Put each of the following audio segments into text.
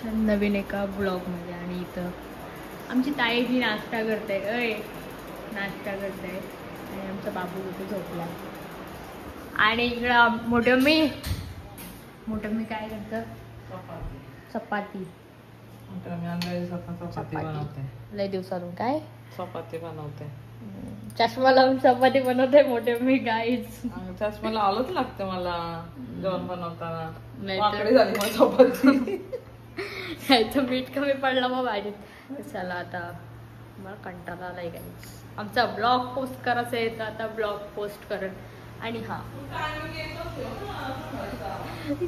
नवीन एका ब्लॉगमध्ये. आणि इथं आमची ताई जी नाश्ता करते, नाश्ता करते. आणि आमचा बाबू इथे झोपला. आणि इकडं मोठं मी काय करतं, चपाती बनवते. लय दिवसातून काय चपाती बनवते. चष्मा लावून चपाती बनवते मोठे मी. गाईच चष्मा लावलंच लागतं मला जेवण बनवताना. नाही वाकडी झाली मग चपाती. तर मीठ कमी पडलं मग भाजीत. चला आता मला कंटाळा आलाय गाईज. आमचा ब्लॉग पोस्ट करायचा आहे तर आता ब्लॉग पोस्ट करेन. आणि हा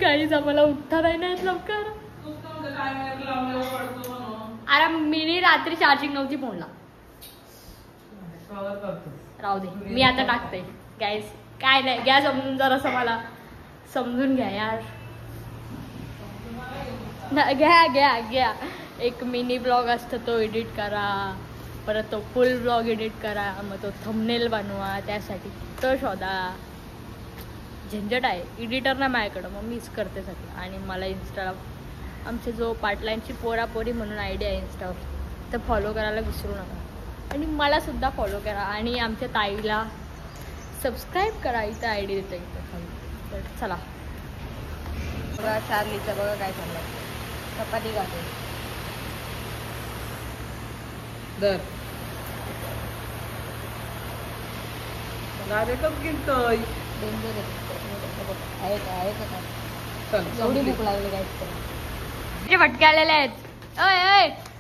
गाईज आम्हाला उठता नाही ना येत लवकर. अरे मिनी रात्री चार्जिंग नव्हती फोनला. राहू दे मी आता टाकते. गाईज काय नाही, घ्या समजून, जरासं मला समजून घ्या यार. घ्या एक मिनी ब्लॉग असतो तो एडिट करा, परत तो फुल ब्लॉग एडिट करा, मग तो थंबनेल बनवा, त्यासाठी तो शोधा. झंझट आहे. एडिटर ना माझ्याकडं, मग मीच करते सगळं. आणि मला इन्स्टाला आमचे जो पाटलांची पोरापोरी म्हणून आयडिया आहे इन्स्टावर, तर फॉलो करायला विसरू नका. आणि मला सुद्धा फॉलो करा. आणि आमच्या ताईला सबस्क्राईब करा. इथं आय डी देतं इथं खाली. तर चला बघा चार्लीचं बघा काय चाललंय. चपाती खाते. दर डायरेक्टच गिळतोय. डेंजर आहे का काय. चल एवढी भूक लागली काय फटके आलेले आहेत.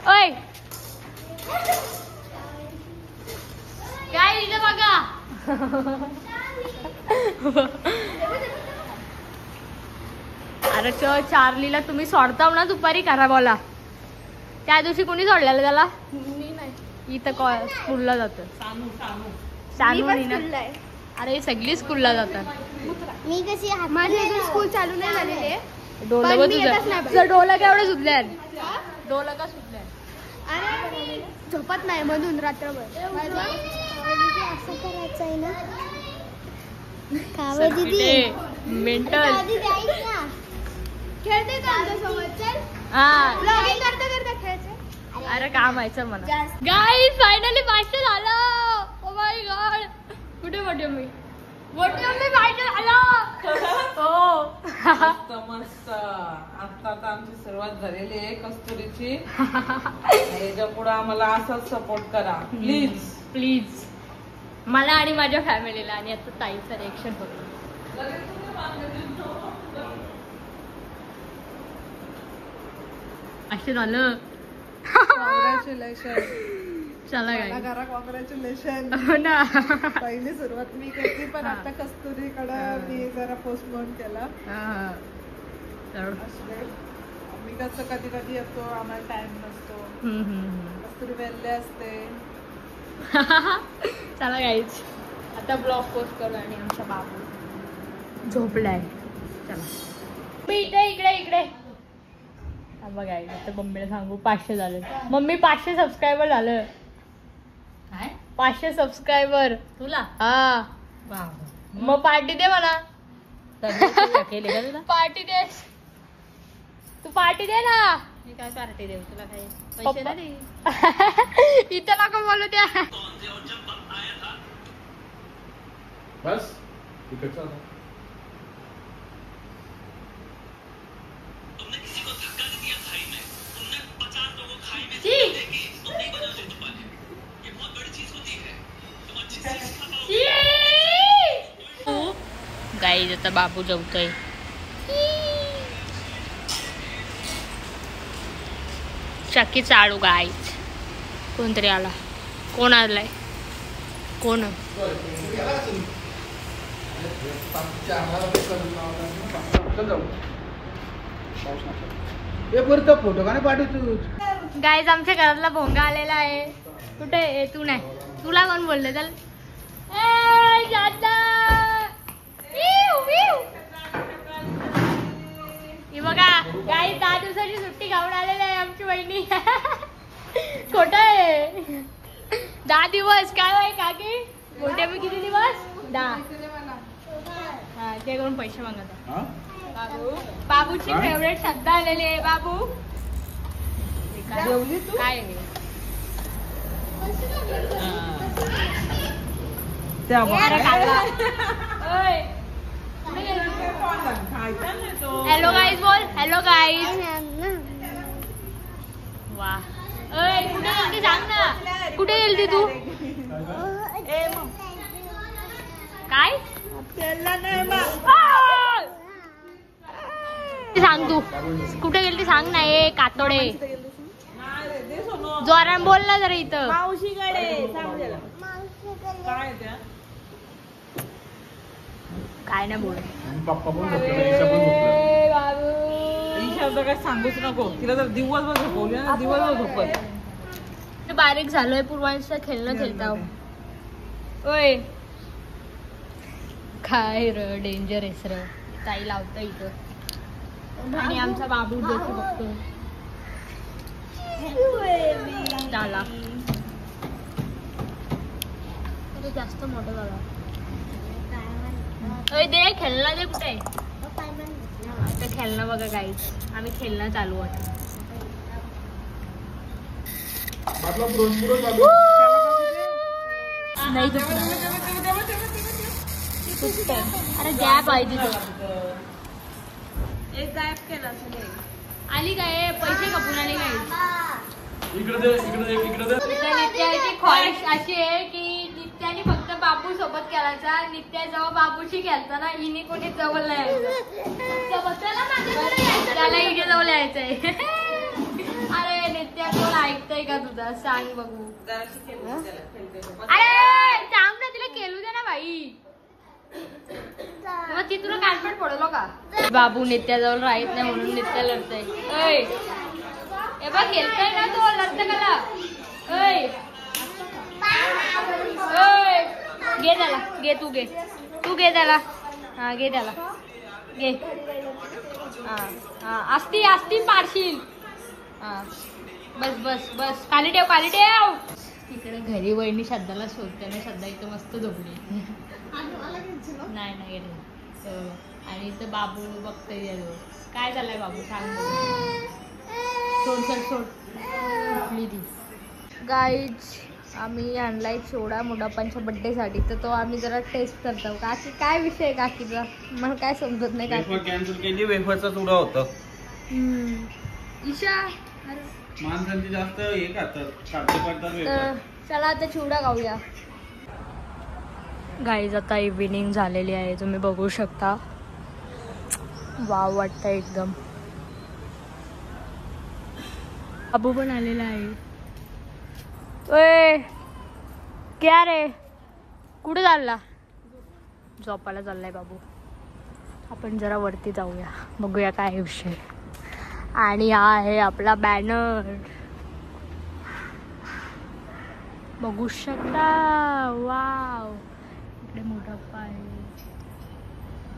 ओय काय इथं बघा. अरे चार्लीला तुम्ही सोडताव ना दुपारी करा बोला. त्या दिवशी कोणी सोडलेलं त्याला? मी नाही. इथं स्कूलला जातं. सानू ना. अरे सगळी स्कूलला जातात. मी कशी माझी अजून स्कूल चालू नाही झालेली आहे. डोलं बघ तुझं. डोलं केवढं सुटल्या. डोलं का सुटल्या. अरे मी झोपत नाही म्हणून रात्रभर. असं करायचं आहे ना कावं दीदी. मेंटल खेळते का आमच्यासोबत? चल हा. ब्लॉगिंग करता खेळते. अरे काम व्हायचं मला. गाईज फायनली 500 झालं. Oh my God. कुठे मी फायनल झालं. हो मस्त. आता आमची सुरुवात झालेली आहे कस्तुरीची. याच्या पुढे आम्हाला असंच सपोर्ट करा प्लीज प्लीज. मला आणि माझ्या फॅमिलीला. आणि आता ताईचं रिएक्शन बघू. असं झालं. चला काय कॉंग्रॅच्युलेशन. हो ना. पहिली सुरुवात मी केली पण आता कस्तुरीकडे मी जरा पोस्टपोन केला. मी कसं कधी कधी येतो आम्हाला टाइम नसतो. कस्तुरी वेल्ले असते. चला गाईच आता ब्लॉग पोस्ट करू. आणि आमचा बाबू झोपलाय. चला मी इकडे बघा. आता मम्मीला सांगू 500 झाले. मम्मी 500 सबस्क्रायबर झालं. काय 500 सबस्क्रायबर तुला? हा. मग पार्टी दे मला. पार्टी दे. तू पार्टी दे ना. मी काय पार्टी देऊ तुला? काही पैसे नाही. इथं नका बोलू द्या. बस तिकडचा गाईज आता बाबू जेवतोय. चक्की चालू गाईज. कोणतरी आला. कोण आलाय? कोण? फोटो का पाठव तू. गाईज आमच्या घरातला भोंगा आलेला आहे. कुठे? तू नाही. तुला कोण बोलले? चल बघा गाईज 10 दिवसाची सुट्टी खाऊन आलेली आहे आमची बहिणी. खोट आहे. 10 दिवस काय बाई काकी? मोठ्या मी किती दिवस? 10. हा ते करून पैसे मागत. बाबूची फेवरेट शब्द आलेले आहे. बाबू काय जेवली तू? काय आहे? त्या अरे काढला. ओय. हॅलो गाईज बोल. Hello guys. वा. ओय कुठे गेलती सांग ना. कुठे गेलती तू? काय सांग तू कुठे गेलती सांग ना. ए कातोडे जोरात बोल ना जरा इथं. काय नाही बोल. पप्पा पण झोपले, ईशा पण झोपला. ईशा काय सांगूच नको. तिला जर दिवसभर झोपवली ना दिवसभर झोपत. बारीक झालोय. पूर्वांचं खेळणं खेळता. ओय काय र डेंजर आहेस र. ताई लावता इथं आणि आमचा बाबू जसं बघतो झाला. अरे जास्त मोठं झाला. ओय दे खेळणं दे. कुठे आता खेळणं बघा गाईज. आम्ही खेळणं चालू आहे. आपला ब्रोन पुरं चालू. नाही अरे द्या पाहिजे तो. एक गायब केला आली काय पैसे कपून आले काय. इकडे दे, इकडे दे, इकडे दे. नित्याची ख्वाहिश अशी आहे की नित्याने फक्त बाबू सोबत खेळायचा. नित्या जेव्हा बाबूशी खेळता ना हिने कोणी जवळ नाही यायचं. त्याला हिने जवळ यायचंय. अरे नित्या कोण ऐकतय का तुझा सांग बघू. अरे सांग ना तिला खेळू दे ना भाई. मग ती तुला कानपट पडलो का. बाबू नित्याजवळ राहत नाही म्हणून नित्या लढतय. ए बघ खेळतय ना तो लढत कला. घे त्याला. घे तू घे. तू घे त्याला. हा घे त्याला. घे. हा असती असती पारशील. हा बस बस बस. खाली ठेव खाली ठेव. तिकडे घरी वहिनी श्रद्धाला शोधते ना. श्रद्धा इथं मस्त झोपली. नाही नाही आणि इथं बाबू बघतोय. काय चाललंय बाबू सांग. सोड सोड सोड. ती गाईज आम्ही आणलाय चिवडा मुडापांच्या बर्थडे साठी. तर तो आम्ही जरा टेस्ट करतो. काकी काय विषय काकीचा मला काय समजत नाही. काकी कॅन्सल केली. वेफरचा चुडा होता. ईशा माणसांची जास्त हे खातात. चला आता चिवडा खाऊया. गाईज आता इव्हिनिंग झालेली आहे. तुम्ही बघू शकता. वाव वाटतं एकदम. बाबू पण आलेला आहे. ओय क्या रे कुठे चालला. झोपायला चाललाय बाबू. आपण जरा वरती जाऊया बघूया काय विषय. आणि हा आहे आपला बॅनर बघू शकता. वाव इकडे मोठप्पा आहे.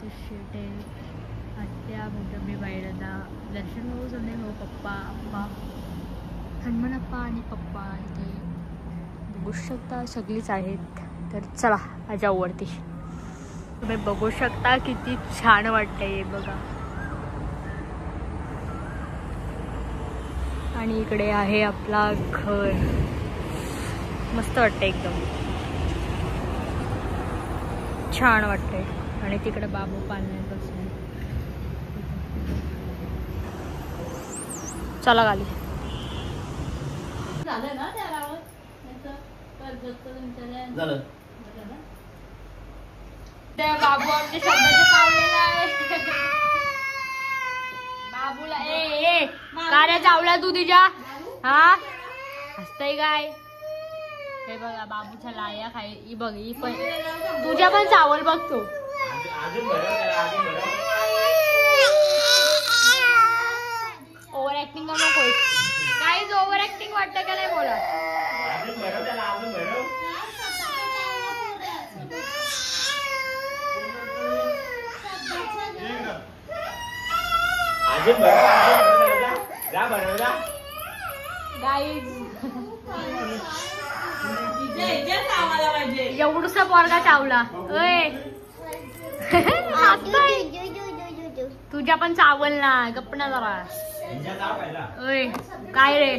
ते शेट आहे. आत्या मोठबी बाहेरदा दर्शन भाऊ सोने भाऊ पप्पा अप्पा हनुमानप्पा आणि पप्पा इथे बघू शकता सगळीच आहेत. तर चला जाऊ वरती. तुम्ही बघू शकता किती छान वाटतंय बघा. आणि इकडे आहे आपला घर. मस्त वाटतंय एकदम छान वाटतंय. आणि तिकडे बाबू पाळण्यात बसले. चला गाली. झालं ना त्याला झालं. त्या बाबू आमच्या शब्दाचं चावलेला आहे. बाबूला ए कार्या चावला तू तुझ्या. हा हसतय काय. हे बघा बाबूच्या लाया खाई बघ. ही पण तुझ्या पण चावल बघ तू. ओव्हर ऍक्टिंग करू नको. काहीच ओव्हर ऍक्टिंग वाटतं का नाही बोला. एवढूसा पोरगा चावला. तुझ्या पण चावल ना. गप्प ना जरा. ओय काय रे,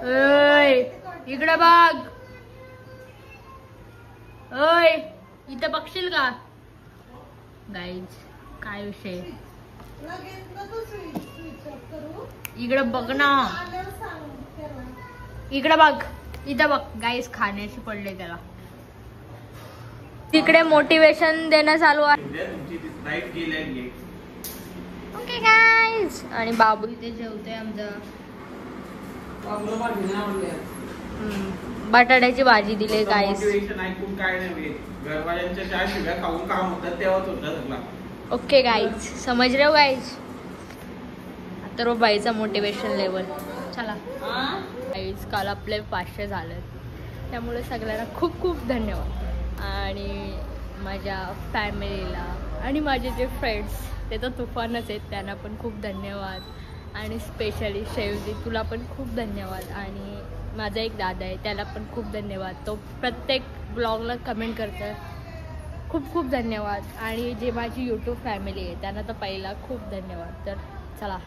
ओय इकडे बघ, ओय इथं बघशील का गाईज काय विषय, इकडे बघ ना, इकडे बघ, इथं बघ गाईज खाण्याची पडले त्याला. तिकडे मोटिवेशन देणं चालू आहे. ओके गाईज, आणि बाबू इथे जेवतोय आमचा. बटाट्याची भाजी दिली गाईज. ओके गाईज, समझ रहे हो गाईज. तर बाईचा मोटिवेशन लेवल. चला गाईज, काल आपले 500 झाले, त्यामुळे सगळ्यांना खूप खूप धन्यवाद. आणि माझ्या फॅमिलीला आणि माझे जे फ्रेंड्स ते तर तुफानच आहेत, त्यांना पण खूप धन्यवाद. आणि स्पेशली शेवजी तुला पण खूप धन्यवाद. आणि माझा एक दादा आहे, त्याला पण खूप धन्यवाद. तो प्रत्येक ब्लॉगला कमेंट करतो. खूप खूप धन्यवाद. आणि जे माझी यूट्यूब फॅमिली आहे त्यांना तर पहिला खूप धन्यवाद. तर चला.